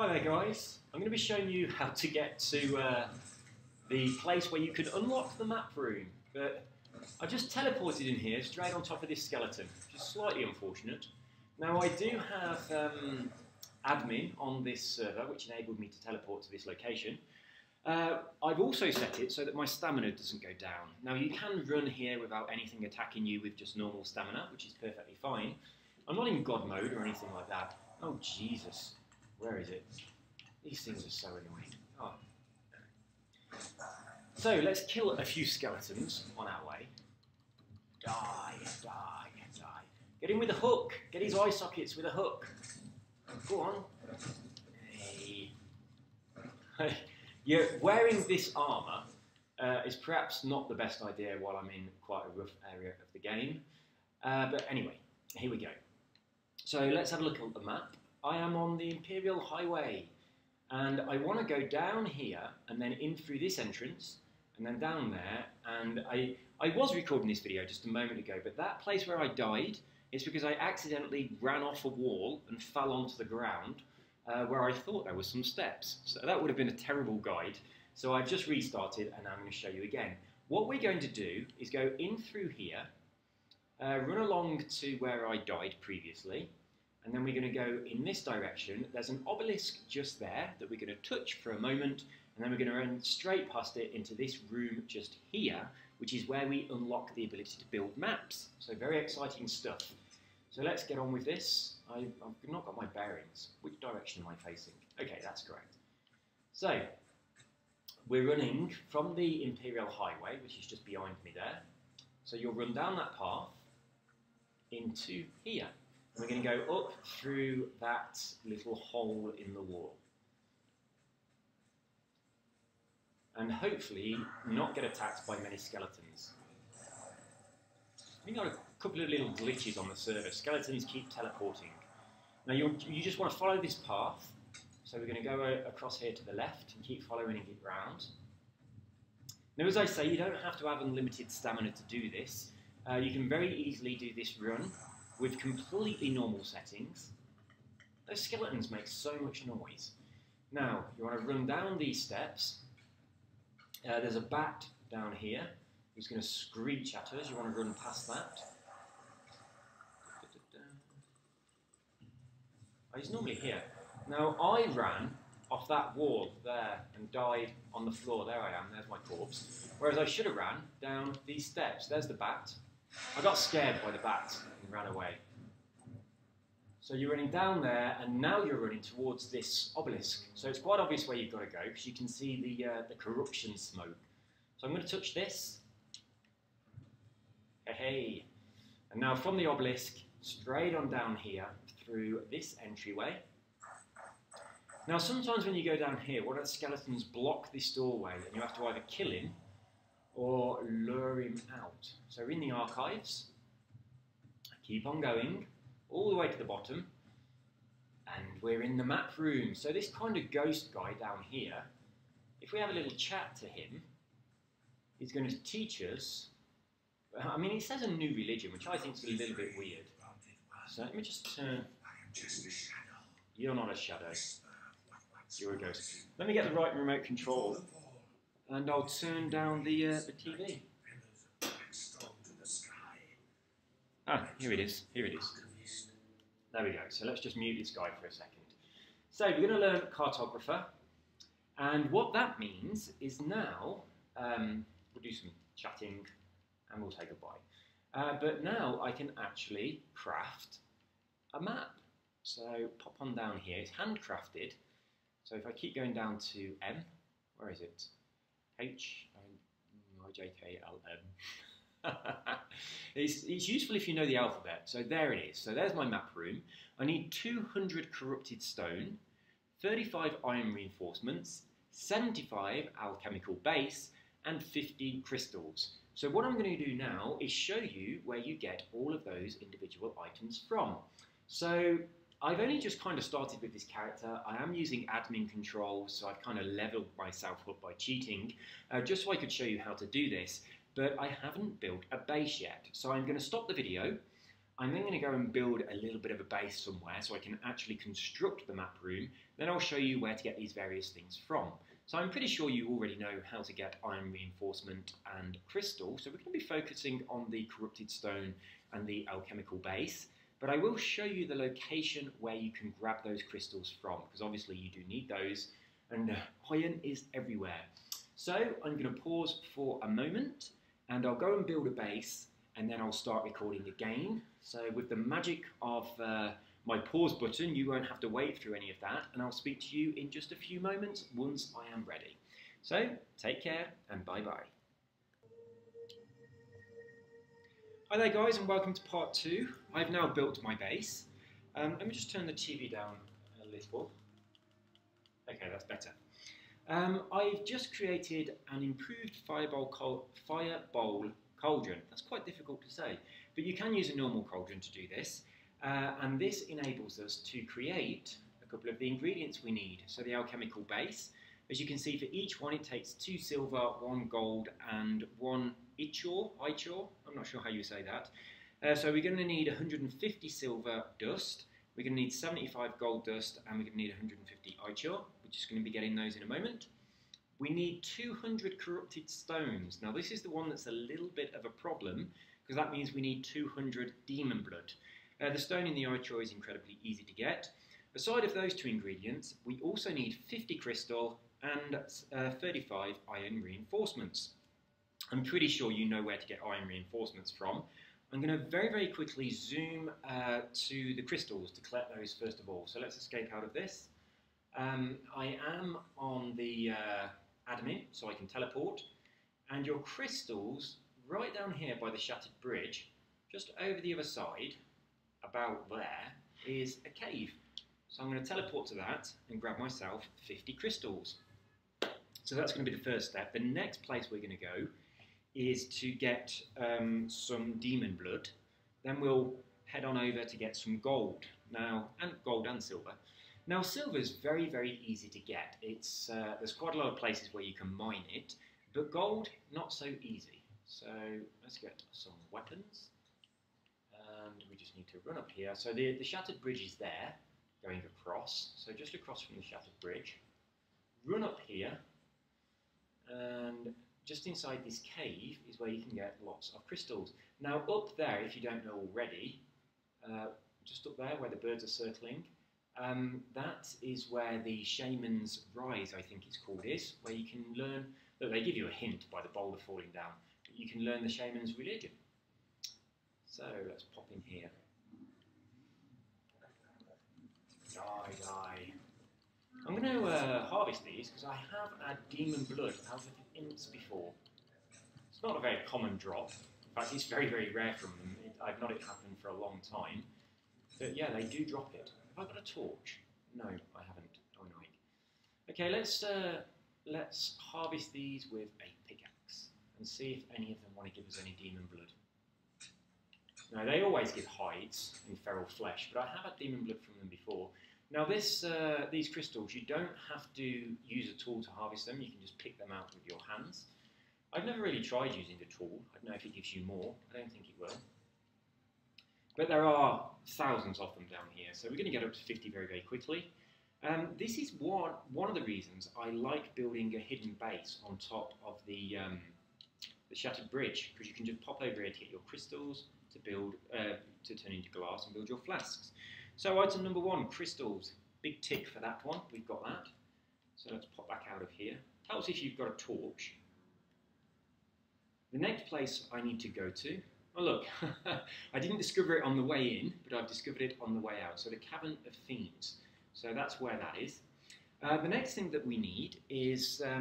Hi there guys, I'm going to be showing you how to get to the place where you can unlock the map room, but I just teleported in here straight on top of this skeleton, which is slightly unfortunate. Now I do have admin on this server which enabled me to teleport to this location. I've also set it so that my stamina doesn't go down. Now you can run here without anything attacking you with just normal stamina, which is perfectly fine. I'm not in God mode or anything like that. Oh Jesus, where is it? These things are so annoying. Oh. So let's kill a few skeletons on our way. Die, die, die. Get him with a hook. Get his eye sockets with a hook. Go on. Hey. Yeah, wearing this armour is perhaps not the best idea while I'm in quite a rough area of the game. But anyway, here we go. So let's have a look at the map. I am on the Imperial Highway, and I want to go down here and then in through this entrance and then down there. And I was recording this video just a moment ago, but that place where I died is because I accidentally ran off a wall and fell onto the ground where I thought there were some steps. So that would have been a terrible guide. So I've just restarted and I'm going to show you again. What we're going to do is go in through here, run along to where I died previously, and then we're going to go in this direction. There's an obelisk just there that we're going to touch for a moment, and then we're going to run straight past it into this room just here, which is where we unlock the ability to build maps. So very exciting stuff. So let's get on with this. I've not got my bearings. Which direction am I facing? Okay, that's correct. So we're running from the Imperial Highway, which is just behind me there. So you'll run down that path into here. We're going to go up through that little hole in the wall. And hopefully not get attacked by many skeletons. We've got a couple of little glitches on the server. Skeletons keep teleporting. Now you just want to follow this path. So we're going to go across here to the left and keep following it round. Now as I say, you don't have to have unlimited stamina to do this. You can very easily do this run with completely normal settings. Those skeletons make so much noise. Now, you want to run down these steps. There's a bat down here who's going to screech at us. You want to run past that. Oh, he's normally here. Now, I ran off that wall there and died on the floor. There I am, there's my corpse. Whereas I should have ran down these steps. There's the bat. I got scared by the bat and ran away. So you're running down there, and now you're running towards this obelisk. So it's quite obvious where you've got to go, because you can see the corruption smoke. So I'm going to touch this. Hey. And now from the obelisk, straight on down here, through this entryway. Now sometimes when you go down here, one of the skeletons block this doorway, and you have to either kill him or lure him out. So we're in the archives, keep on going, all the way to the bottom, and we're in the map room. So this kind of ghost guy down here, if we have a little chat to him, he's going to teach us, I mean, he says a new religion, which I think is a little bit weird. So let me just turn, you're not a shadow, you're a ghost. Let me get the right remote control. And I'll turn down the TV. Ah, here it is, here it is. There we go, so let's just mute this guy for a second. So we're going to learn cartographer, and what that means is now, we'll do some chatting and we'll say goodbye. But now I can actually craft a map. So pop on down here, it's handcrafted. So if I keep going down to M, where is it? H-I-J-K-L-M. It's useful if you know the alphabet. So there it is. So there's my map room. I need 200 corrupted stone, 35 iron reinforcements, 75 alchemical base, and 50 crystals. So what I'm going to do now is show you where you get all of those individual items from. So I've only just kind of started with this character. I am using admin controls, so I've kind of leveled myself up by cheating, just so I could show you how to do this, but I haven't built a base yet. So I'm going to stop the video, I'm then going to go and build a little bit of a base somewhere so I can actually construct the map room. Then I'll show you where to get these various things from. So I'm pretty sure you already know how to get iron reinforcement and crystal. So we're going to be focusing on the corrupted stone and the alchemical base. But I will show you the location where you can grab those crystals from, because obviously you do need those, and iron is everywhere. So I'm going to pause for a moment, and I'll go and build a base, and then I'll start recording again. So with the magic of my pause button, you won't have to wait through any of that, and I'll speak to you in just a few moments once I am ready. So take care, and bye-bye. Hi there guys, and welcome to part 2. I've now built my base. Let me just turn the TV down a little. Okay, that's better. I've just created an improved fireball cauldron. That's quite difficult to say, but you can use a normal cauldron to do this. And this enables us to create a couple of the ingredients we need. So the alchemical base, as you can see, for each one it takes 2 silver, 1 gold and 1 ichor, I'm not sure how you say that. So we're going to need 150 silver dust, we're going to need 75 gold dust, and we're going to need 150 ichor. We're just going to be getting those in a moment. We need 200 corrupted stones. Now this is the one that's a little bit of a problem, because that means we need 200 demon blood. The stone in the ichor is incredibly easy to get. Aside of those 2 ingredients, we also need 50 crystal and 35 iron reinforcements. I'm pretty sure you know where to get iron reinforcements from. I'm going to very, very quickly zoom to the crystals to collect those first of all. So let's escape out of this. I am on the admin, so I can teleport. And your crystals, right down here by the shattered bridge, just over the other side, about there, is a cave. So I'm going to teleport to that and grab myself 50 crystals. So that's going to be the first step. The next place we're going to go is to get some demon blood. Then we'll head on over to get some gold. Now, and gold and silver. Now, silver is very, very easy to get. It's there's quite a lot of places where you can mine it, but gold, not so easy. So let's get some weapons. And we just need to run up here. So the shattered bridge is there, going across. So just across from the shattered bridge. Run up here, and just inside this cave is where you can get lots of crystals. Now up there, if you don't know already, just up there where the birds are circling, that is where the Shaman's Rise, I think it's called, is, where you can learn, look, they give you a hint by the boulder falling down, but you can learn the Shaman's religion. So let's pop in here. Die. I'm going to harvest these because I have had demon blood out of imps before. It's not a very common drop. In fact, it's very, very rare from them. I've not had it happen for a long time. But yeah, they do drop it. Have I got a torch? No, I haven't. Oh, annoying. Okay, let's harvest these with a pickaxe and see if any of them want to give us any demon blood. No, they always give hides and feral flesh, but I have had demon blood from them before. Now these crystals, you don't have to use a tool to harvest them, you can just pick them out with your hands. I've never really tried using a tool, I don't know if it gives you more, I don't think it will. But there are thousands of them down here, so we're going to get up to 50 very, very quickly. This is one of the reasons I like building a hidden base on top of the shattered bridge, because you can just pop over here to get your crystals, to build, to turn into glass and build your flasks. So item number 1, crystals. Big tick for that one, we've got that. So let's pop back out of here. Tell us if you've got a torch. The next place I need to go to, oh look, I didn't discover it on the way in, but I've discovered it on the way out. So the Cavern of Fiends. So that's where that is. The next thing that we need is, we're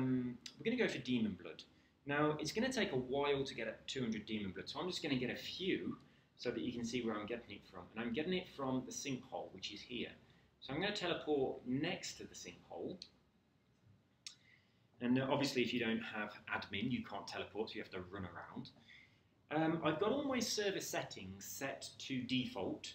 going to go for demon blood. Now, it's going to take a while to get 200 demon blood, so I'm just going to get a few so that you can see where I'm getting it from. And I'm getting it from the sinkhole, which is here. So I'm going to teleport next to the sinkhole. And obviously, if you don't have admin, you can't teleport, so you have to run around. I've got all my server settings set to default,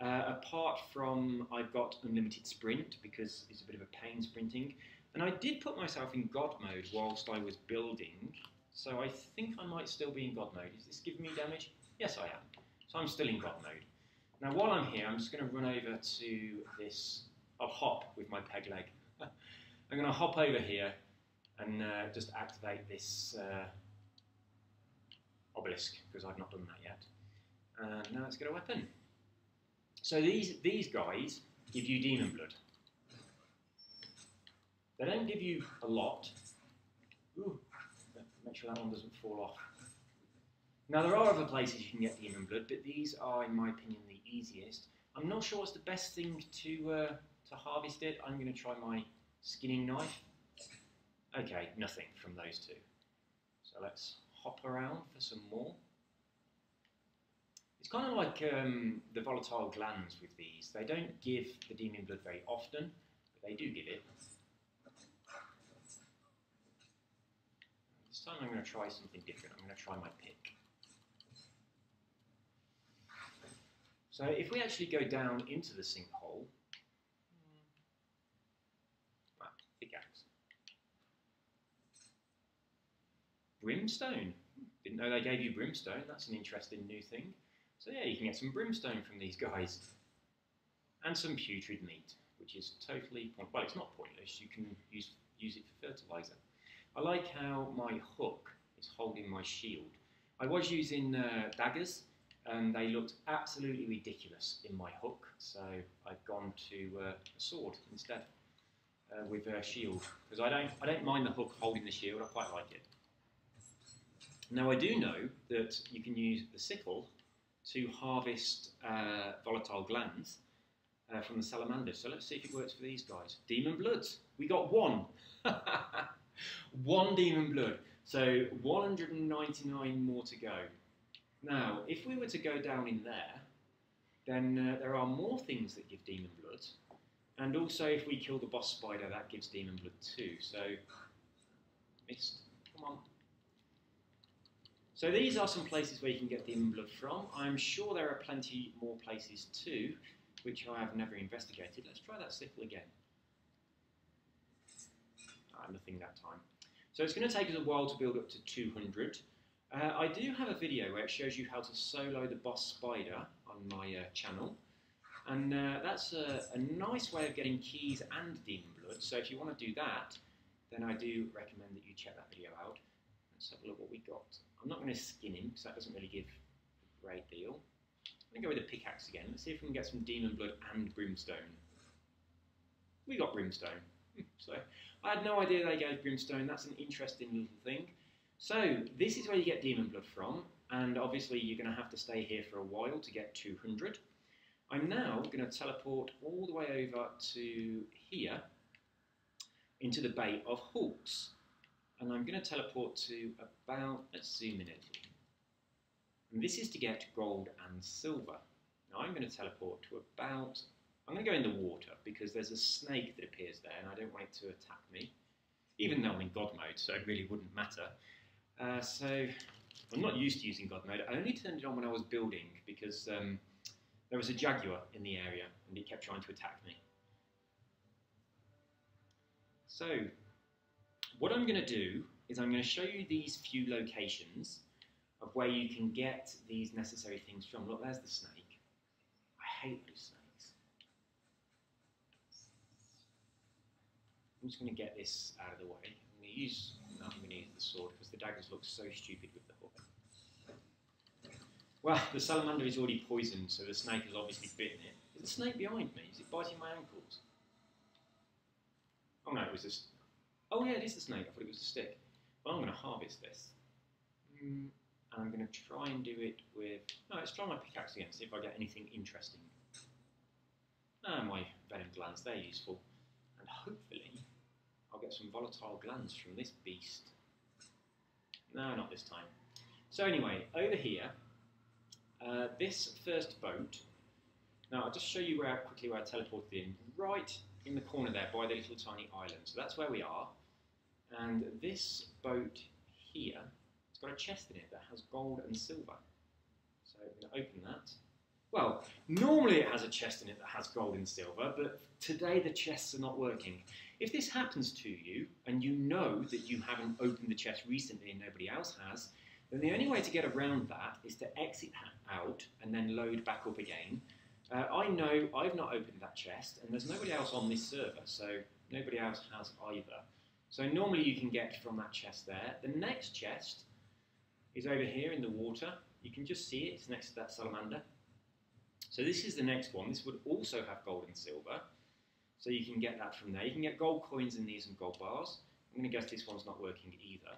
apart from I've got unlimited sprint, because it's a bit of a pain sprinting. And I did put myself in God mode whilst I was building, so I think I might still be in God mode. Is this giving me damage? Yes, I am. So I'm still in God mode. Now while I'm here, I'm just going to run over to this, I'll hop with my peg leg. I'm going to hop over here and just activate this obelisk, because I've not done that yet. And now let's get a weapon. So these guys give you demon blood. They don't give you a lot. Ooh, make sure that one doesn't fall off. Now there are other places you can get demon blood, but these are, in my opinion, the easiest. I'm not sure what's the best thing to harvest it. I'm going to try my skinning knife. Okay, nothing from those two. So let's hop around for some more. It's kind of like the volatile glands with these. They don't give the demon blood very often, but they do give it. This time I'm going to try something different. I'm going to try my pick. So if we actually go down into the sinkhole, pickaxe. Brimstone. Didn't know they gave you brimstone. That's an interesting new thing. So yeah, you can get some brimstone from these guys. And some putrid meat, which is totally pointless. Well, it's not pointless. You can use it for fertilizer. I like how my hook is holding my shield. I was using daggers, and they looked absolutely ridiculous in my hook, so I've gone to a sword instead with a shield, because I don't mind the hook holding the shield. I quite like it. Now I do know that you can use the sickle to harvest volatile glands from the salamanders. So let's see if it works for these guys. Demon bloods. We got one. One demon blood. So 199 more to go. Now, if we were to go down in there, then there are more things that give demon blood. And also, if we kill the boss spider, that gives demon blood too. So, missed. Come on. So these are some places where you can get demon blood from. I'm sure there are plenty more places too, which I have never investigated. Let's try that sickle again. Nothing that time. So it's going to take us a while to build up to 200. I do have a video where it shows you how to solo the boss spider on my channel. And that's a nice way of getting keys and demon blood. So if you want to do that, then I do recommend that you check that video out. Let's have a look what we got. I'm not going to skin him, because that doesn't really give a great deal. I'm going to go with the pickaxe again. Let's see if we can get some demon blood and brimstone. We got brimstone. So I had no idea they gave brimstone. That's an interesting little thing. So this is where you get demon blood from, and obviously you're going to have to stay here for a while to get 200. I'm now going to teleport all the way over to here into the Bay of Hawks, and I'm going to teleport to about, let's zoom in a little. And this is to get gold and silver. Now I'm going to teleport to about, I'm going to go in the water because there's a snake that appears there and I don't want it to attack me, even though I'm in God mode, so it really wouldn't matter. So I'm not used to using God mode. I only turned it on when I was building because there was a jaguar in the area and it kept trying to attack me. So what I'm going to do is I'm going to show you these few locations of where you can get these necessary things from. Look, there's the snake. I hate those snakes. I'm just going to get this out of the way. I'm going to use the sword because the daggers look so stupid with the hook. Well, the salamander is already poisoned, so the snake has obviously bitten it. Is the snake behind me? Is it biting my ankles? Oh no, it was this. Oh yeah, it is the snake. I thought it was a stick. Well, I'm going to harvest this. And I'm going to try and do it with... No, let's try my pickaxe again, see if I get anything interesting. Ah, my venom glands, they're useful. And hopefully, I'll get some volatile glands from this beast. No, not this time. So anyway, over here, this first boat... Now, I'll just show you quickly where I teleported in. Right in the corner there, by the little tiny island. So that's where we are. And this boat here... It's got a chest in it that has gold and silver. So I'm going to open that. Well, normally it has a chest in it that has gold and silver, but today the chests are not working. If this happens to you, and you know that you haven't opened the chest recently and nobody else has, then the only way to get around that is to exit out and then load back up again. I know I've not opened that chest, and there's nobody else on this server, so nobody else has either. So normally you can get from that chest there. The next chest is over here in the water. You can just see it, it's next to that salamander. So this is the next one. This would also have gold and silver. So you can get that from there. You can get gold coins in these and gold bars. I'm going to guess this one's not working either.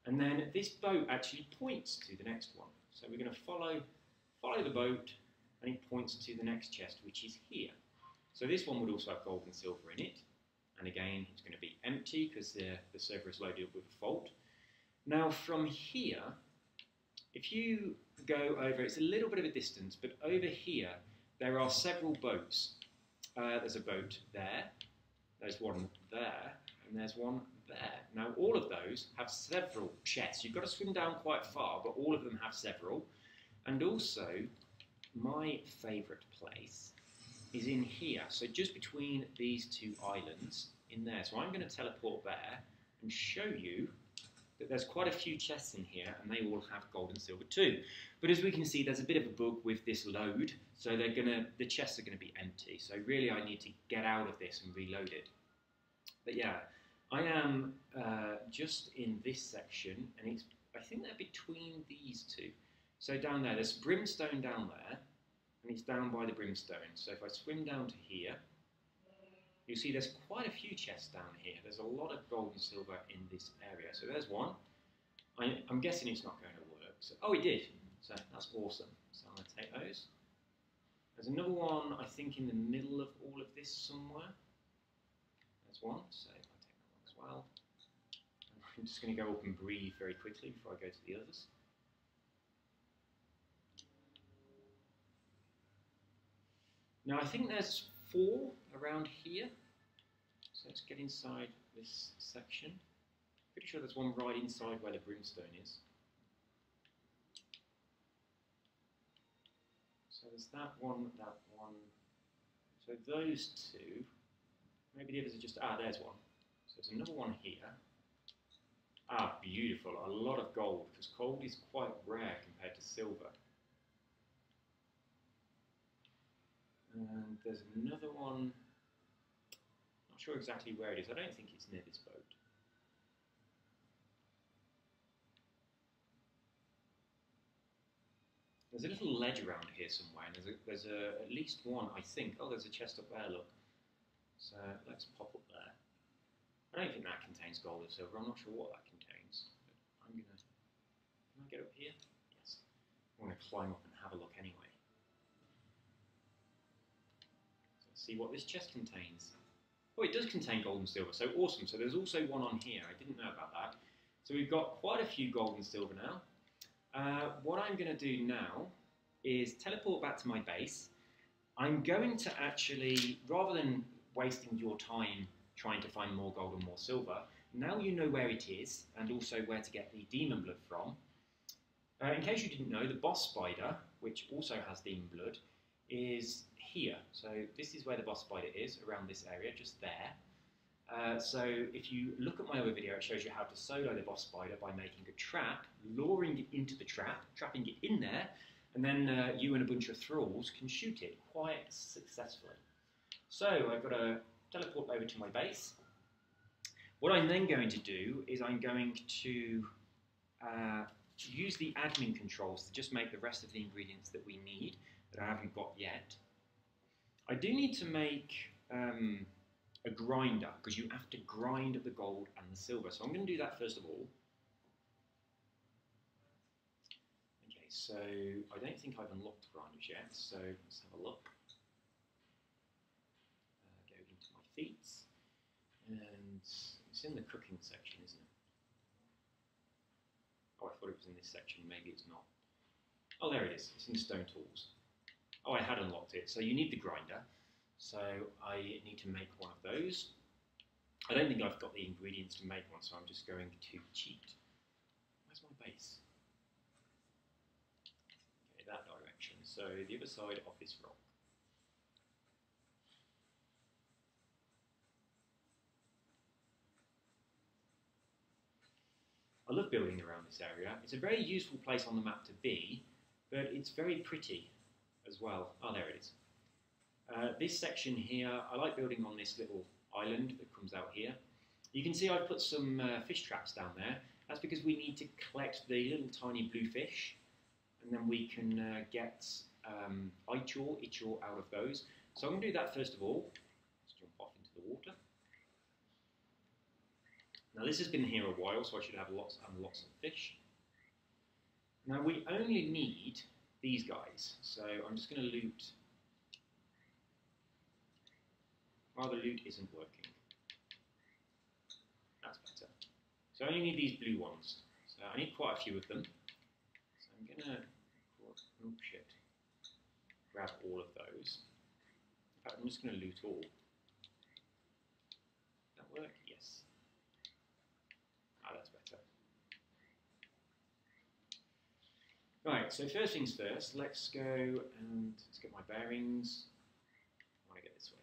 And then this boat actually points to the next one. So we're going to follow the boat, and it points to the next chest, which is here. So this one would also have gold and silver in it. And again, it's going to be empty because the server is loaded with a fault. Now from here, if you go over, it's a little bit of a distance, but over here, there are several boats. There's a boat there, there's one there, and there's one there. Now all of those have several chests. You've got to swim down quite far, but all of them have several. And also, my favourite place is in here. So just between these two islands, in there. So I'm going to teleport there and show you that there's quite a few chests in here, and they all have gold and silver too. But as we can see, there's a bit of a bug with this load, so the chests are going to be empty. So really, I need to get out of this and reload it. But yeah, I am just in this section, and I think they're between these two. So down there, there's brimstone down there, and it's down by the brimstone. So if I swim down to here, you'll see there's quite a few chests down here. There's a lot of gold and silver in this area. So there's one. I'm guessing it's not going to work. So, oh, it did. So that's awesome. So I'm going to take those. There's another one, I think, in the middle of all of this somewhere. There's one. So I'll take that one as well. And I'm just going to go up and breathe very quickly before I go to the others. Now I think there's 4 around here. So let's get inside this section. Pretty sure there's one right inside where the brimstone is. So there's that one, that one. So those 2. Maybe the others are just, there's one. So there's another one here. Beautiful. A lot of gold, because gold is quite rare compared to silver. And there's another one, not sure exactly where it is. I don't think it's near this boat. There's a little ledge around here somewhere, and there's at least one, I think. Oh, there's a chest up there, look. So let's pop up there. I don't think that contains gold or silver. I'm not sure what that contains. But I'm gonna, can I get up here? Yes. I'm gonna climb up and have a look anyway. See what this chest contains. Oh, it does contain gold and silver, so awesome. So there's also one on here. I didn't know about that. So we've got quite a few gold and silver now. What I'm going to do now is teleport back to my base. I'm going to actually, rather than wasting your time trying to find more gold and more silver, now you know where it is and also where to get the demon blood from. In case you didn't know, the boss spider, which also has demon blood, is here. So this is where the boss spider is, around this area, just there. So if you look at my other video, it shows you how to solo the boss spider by making a trap, luring it into the trap, trapping it in there, and then you and a bunch of thralls can shoot it quite successfully. So I've got to teleport over to my base. What I'm then going to do is I'm going to use the admin controls to just make the rest of the ingredients that we need that I haven't got yet. I do need to make a grinder, because you have to grind the gold and the silver. So I'm going to do that first of all. Okay, so I don't think I've unlocked the grinders yet, so let's have a look. Go into my feats, and it's in the cooking section, isn't it? Oh, I thought it was in this section, maybe it's not. Oh, there it is, it's in the stone tools. Oh, I had unlocked it. So you need the grinder. So I need to make one of those. I don't think I've got the ingredients to make one, so I'm just going to cheat. Where's my base? Okay, that direction. So the other side of this rock. I love building around this area. It's a very useful place on the map to be, but it's very pretty. as well. Oh, there it is. This section here, I like building on this little island that comes out here. You can see I've put some fish traps down there. That's because we need to collect the little tiny blue fish, and then we can get ichor out of those. So I'm going to do that first of all. Let's jump off into the water. Now this has been here a while, so I should have lots and lots of fish. Now we only need these guys, so I'm just going to loot. Well, the loot isn't working. That's better. So I only need these blue ones. So I need quite a few of them. So I'm going to, oh shit, grab all of those. In fact, I'm just going to loot all. Does that work? Yes. Ah, that's better. Right, so first things first, let's go and let's get my bearings. I want to get this way.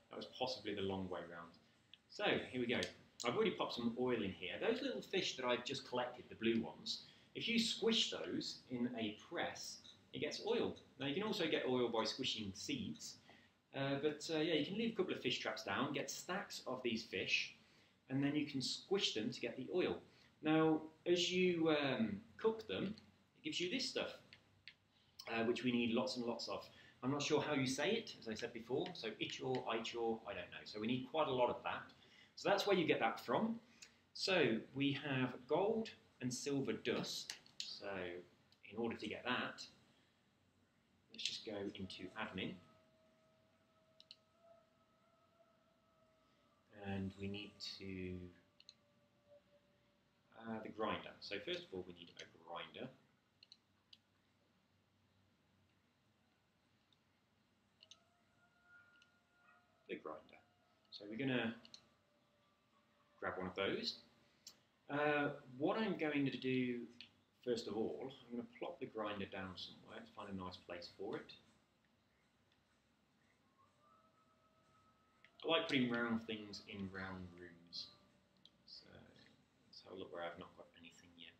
That was possibly the long way round. So, here we go. I've already popped some oil in here. Those little fish that I've just collected, the blue ones, if you squish those in a press, it gets oil. Now, you can also get oil by squishing seeds. Yeah, you can leave a couple of fish traps down, get stacks of these fish, and then you can squish them to get the oil. Now, as you cook them, it gives you this stuff, which we need lots and lots of. I'm not sure how you say it, as I said before, so ichor, I don't know. So we need quite a lot of that. So that's where you get that from. So we have gold and silver dust. So in order to get that, let's just go into admin. And we need to, the grinder. So first of all, we need a grinder. The grinder. So we're going to grab one of those. What I'm going to do first of all, I'm going to plop the grinder down somewhere to find a nice place for it. I like putting round things in round rooms. So let's have a look where I've not got anything yet.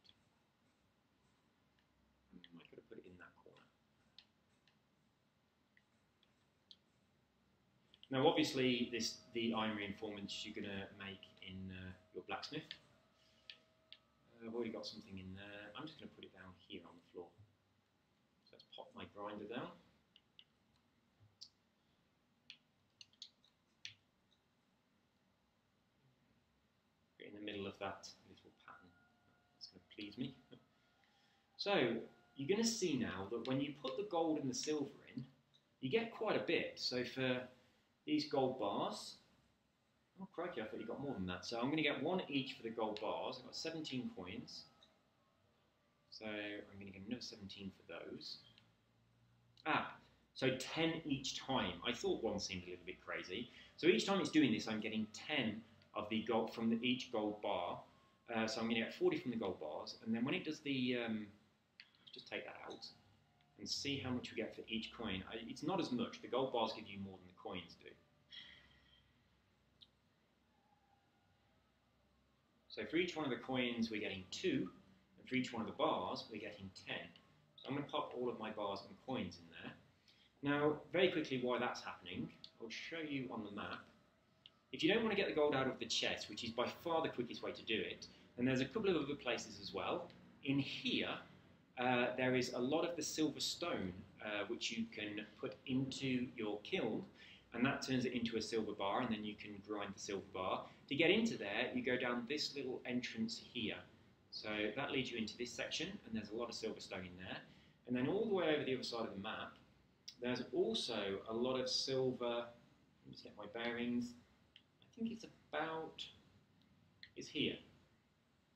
I could have put it in that corner. Now obviously the iron reinformants you're going to make in your blacksmith. I've already got something in there. I'm just going to put it down here on the floor. So let's pop my grinder down. In the middle of that little pattern. That's going to please me. So you're going to see now that when you put the gold and the silver in, you get quite a bit. So for these gold bars, oh crikey, I thought you got more than that. So I'm going to get one each for the gold bars. I've got 17 coins. So I'm going to get another 17 for those. So 10 each time. I thought one seemed a little bit crazy. So each time it's doing this, I'm getting 10 of the gold from each gold bar. So I'm going to get 40 from the gold bars. And then when it does the, let's just take that out and see how much we get for each coin. It's not as much. The gold bars give you more than the coins do. So for each one of the coins, we're getting 2, and for each one of the bars, we're getting 10. So I'm going to pop all of my bars and coins in there. Now, very quickly, why that's happening, I'll show you on the map. If you don't want to get the gold out of the chest, which is by far the quickest way to do it, and there's a couple of other places as well. In here, there is a lot of the silver stone, which you can put into your kiln, and that turns it into a silver bar, and then you can grind the silver bar. To get into there, you go down this little entrance here. So that leads you into this section, and there's a lot of silver stone in there. And then all the way over the other side of the map, there's also a lot of silver. Let me just get my bearings. I think it's here.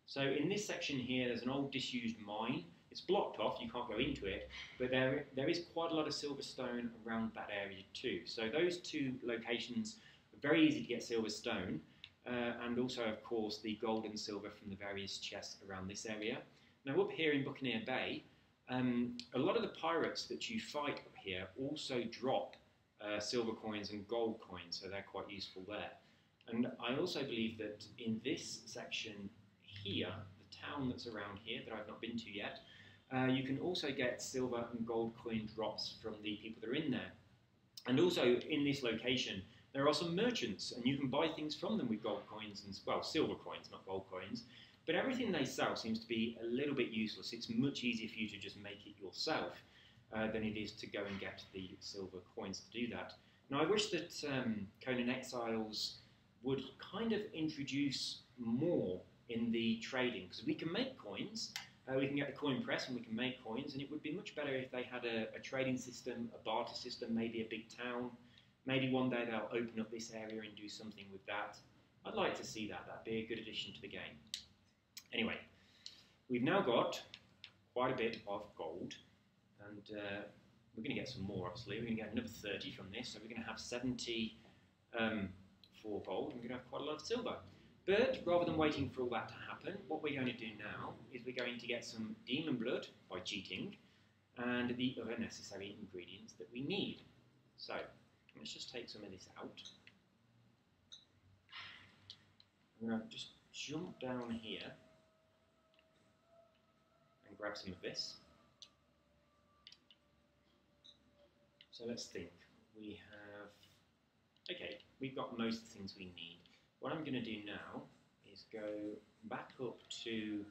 So in this section here, there's an old disused mine. It's blocked off, you can't go into it, but there is quite a lot of silver stone around that area too. So those two locations are very easy to get silver stone, and also, of course, the gold and silver from the various chests around this area. Now up here in Buccaneer Bay, a lot of the pirates that you fight up here also drop silver coins and gold coins, so they're quite useful there. And I also believe that in this section here, the town that's around here that I've not been to yet, You can also get silver and gold coin drops from the people that are in there. And also in this location, there are some merchants, and you can buy things from them with gold coins and, well, silver coins, not gold coins. But everything they sell seems to be a little bit useless. It's much easier for you to just make it yourself than it is to go and get the silver coins to do that. Now, I wish that Conan Exiles would kind of introduce more in the trading, because we can make coins, we can get the coin press and we can make coins, and it would be much better if they had a trading system, a barter system, maybe a big town. Maybe one day they'll open up this area and do something with that. I'd like to see that. That'd be a good addition to the game. Anyway, we've now got quite a bit of gold, and we're going to get some more, obviously. We're going to get another 30 from this, so we're going to have 70 for gold, and we're going to have quite a lot of silver. But rather than waiting for all that to happen, what we're going to do now is we're going to get some demon blood by cheating, and the other necessary ingredients that we need. So, let's just take some of this out. I'm going to just jump down here and grab some of this. So let's think. We have, okay, we've got most of the things we need. What I'm going to do now is go back up to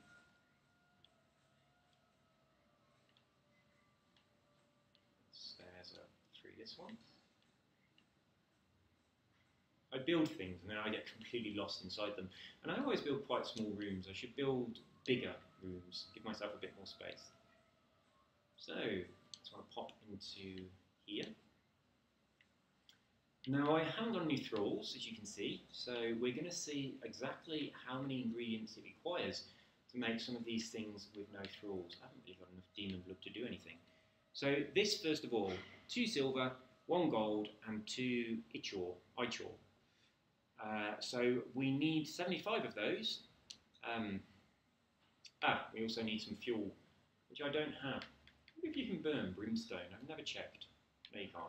stairs up through this one. I build things and then I get completely lost inside them. And I always build quite small rooms. I should build bigger rooms, give myself a bit more space. So, I just want to pop into here. Now I haven't got any thralls, as you can see, so we're going to see exactly how many ingredients it requires to make some of these things with no thralls. I haven't really got enough demon blood to do anything. So this, first of all, 2 silver, 1 gold, and 2 ichor. So we need 75 of those. We also need some fuel, which I don't have. I wonder if you can burn brimstone. I've never checked. No, you can't.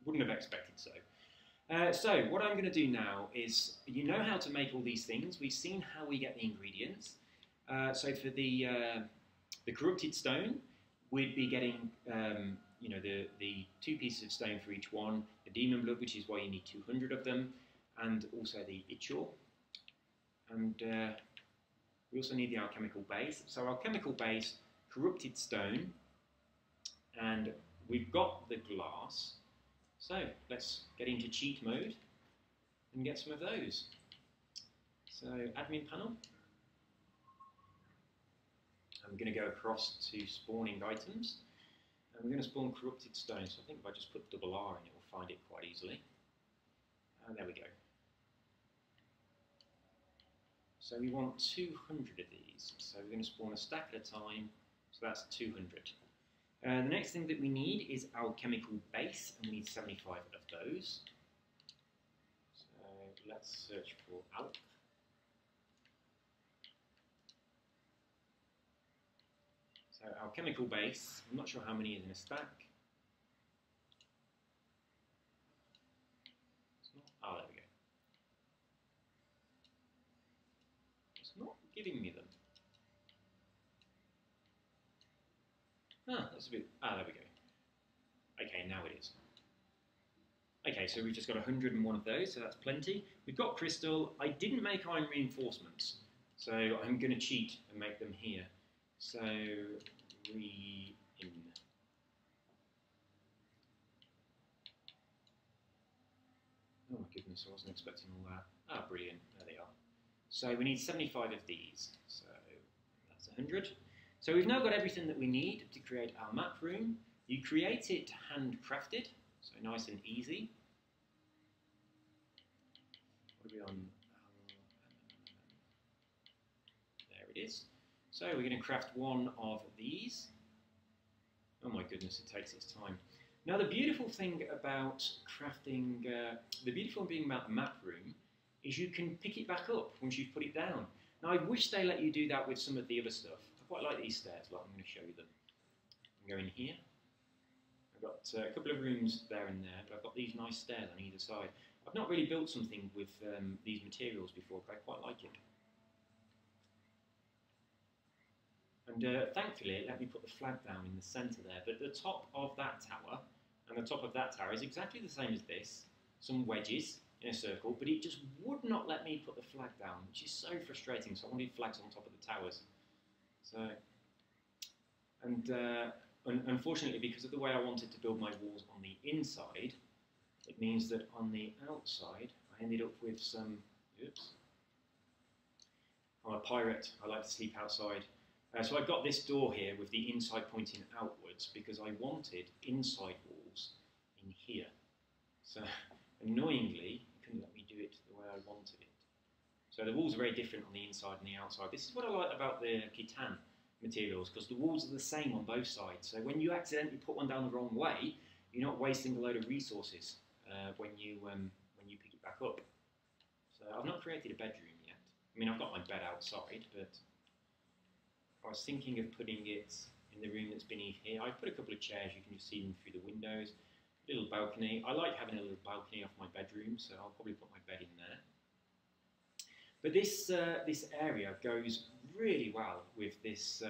Wouldn't have expected so. So what I'm going to do now is, you know how to make all these things. We've seen how we get the ingredients. So for the corrupted stone, we'd be getting you know, the 2 pieces of stone for each one, the demon blood, which is why you need 200 of them, and also the ichor. And we also need the alchemical base. So alchemical base, corrupted stone, and we've got the glass. So let's get into cheat mode and get some of those. So admin panel. I'm going to go across to spawning items, and we're going to spawn corrupted stone. So I think if I just put double R in, it will find it quite easily. And there we go. So we want 200 of these. So we're going to spawn a stack at a time. So that's 200. The next thing that we need is alchemical base, and we need 75 of those. So let's search for alch. So alchemical base, I'm not sure how many is in a stack. It's not, there we go. It's not giving me them. That's a bit, there we go. Okay, now it is. Okay, so we've just got 101 of those, so that's plenty. We've got crystal. I didn't make iron reinforcements, so I'm going to cheat and make them here. So, in. Oh my goodness, I wasn't expecting all that. Brilliant, there they are. So we need 75 of these, so that's 100. So we've now got everything that we need to create our map room. You create it handcrafted, so nice and easy. What are we on? There it is. So we're going to craft one of these. Oh my goodness, it takes its time. Now the beautiful thing about crafting, the beautiful thing about the map room is you can pick it back up once you've put it down. Now I wish they let you do that with some of the other stuff. I quite like these stairs, like I'm going to show you them. I'm going here. I've got a couple of rooms there and there, but I've got these nice stairs on either side. I've not really built something with these materials before, but I quite like it. And And thankfully it let me put the flag down in the centre there, but the top of that tower and the top of that tower is exactly the same as this, some wedges in a circle, but it just would not let me put the flag down, which is so frustrating. So I wanted flags on top of the towers. So, and unfortunately, because of the way I wanted to build my walls on the inside, it means that on the outside I ended up with some, oops, I'm a pirate, I like to sleep outside. So I've got this door here with the inside pointing outwards because I wanted inside walls in here. So annoyingly, it couldn't let me do it the way I wanted it. So the walls are very different on the inside and the outside. This is what I like about the Khitan materials, because the walls are the same on both sides. So when you accidentally put one down the wrong way, you're not wasting a load of resources when you pick it back up. So I've not created a bedroom yet. I mean, I've got my bed outside, but I was thinking of putting it in the room that's beneath here. I've put a couple of chairs, you can just see them through the windows. A little balcony. I like having a little balcony off my bedroom, so I'll probably put my bed in there. But this area goes really well with this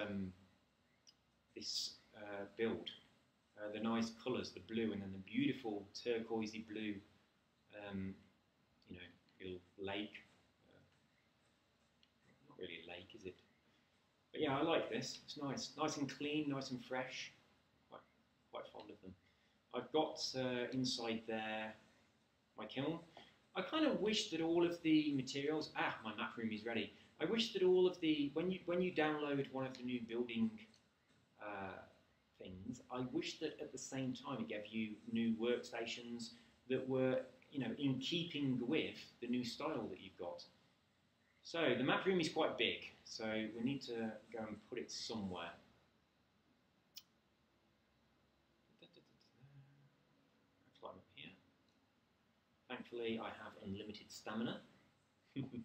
build. The nice colours, the blue, and then the beautiful turquoisey blue, you know, little lake. Not really a lake, is it? But yeah, I like this. It's nice and clean, nice and fresh. Quite fond of them. I've got inside there my kiln. I kind of wish that all of the materials. My map room is ready. I wish that all of the when you download one of the new building things, I wish that at the same time it gave you new workstations that were, you know, in keeping with the new style that you've got. So the map room is quite big, so we need to go and put it somewhere. Climb up here. Thankfully, I have unlimited stamina. The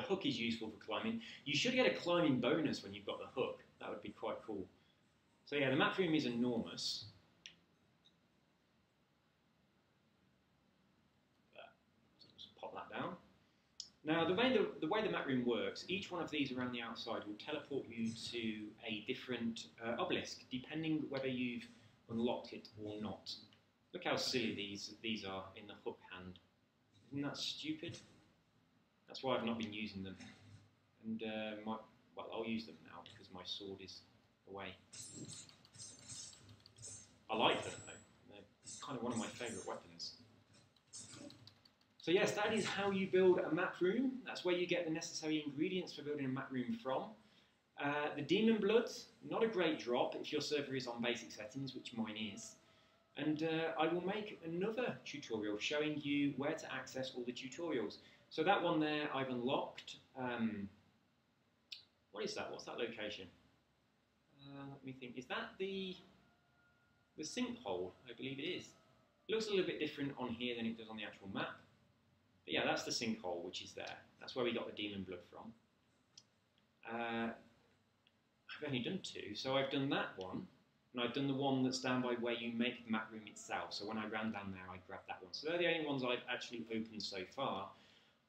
hook is useful for climbing. You should get a climbing bonus when you've got the hook. That would be quite cool. So yeah, the map room is enormous. Pop that down. Now, the way the map room works, each one of these around the outside will teleport you to a different obelisk, depending whether you've unlocked it or not. Look how silly these are in the hook hand. Isn't that stupid? That's why I've not been using them. And well, I'll use them now because my sword is away. I like them though. They're kind of one of my favourite weapons. So yes, that is how you build a map room. That's where you get the necessary ingredients for building a map room from. The Demon Blood, not a great drop if your server is on basic settings, which mine is. And I will make another tutorial showing you where to access all the tutorials. So that one there I've unlocked. What is that? What's that location? Let me think. Is that the sinkhole? I believe it is. It looks a little bit different on here than it does on the actual map. But yeah, that's the sinkhole, which is there. That's where we got the Demon Blood from. I've only done two, so I've done that one, and I've done the one that's down by where you make the map room itself. So when I ran down there, I grabbed that one. So they're the only ones I've actually opened so far.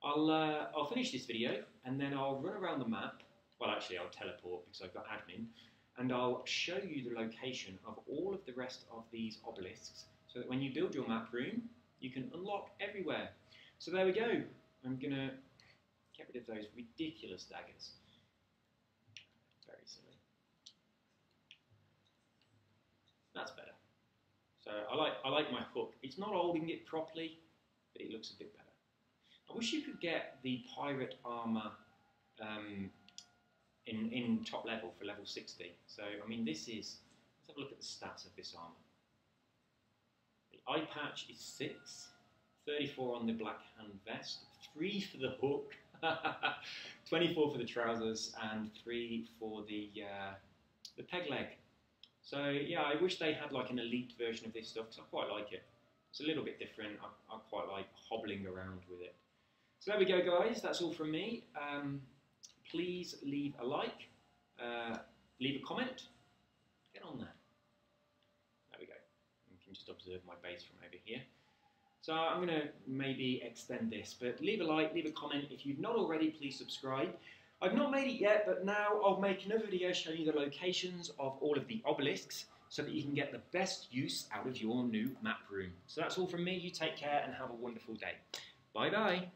I'll finish this video, and then I'll run around the map. Well, actually, I'll teleport because I've got admin, and I'll show you the location of all of the rest of these obelisks, so that when you build your map room, you can unlock everywhere. So there we go. I'm going to get rid of those ridiculous daggers. Very silly. That's better. So I like my hook. It's not holding it properly, but it looks a bit better. I wish you could get the pirate armor in top level for level 60. So, I mean, this is, let's have a look at the stats of this armor. The eye patch is 6. 34 on the black hand vest, 3 for the hook, 24 for the trousers, and 3 for the peg leg. So yeah, I wish they had like an elite version of this stuff because I quite like it. It's a little bit different. I quite like hobbling around with it. So there we go, guys. That's all from me. Please leave a like, leave a comment. Get on there. There we go. You can just observe my base from over here. So I'm going to maybe extend this, but leave a like, leave a comment. If you've not already, please subscribe. I've not made it yet, but now I'll make another video showing you the locations of all of the obelisks so that you can get the best use out of your new map room. So that's all from me. You take care and have a wonderful day. Bye bye.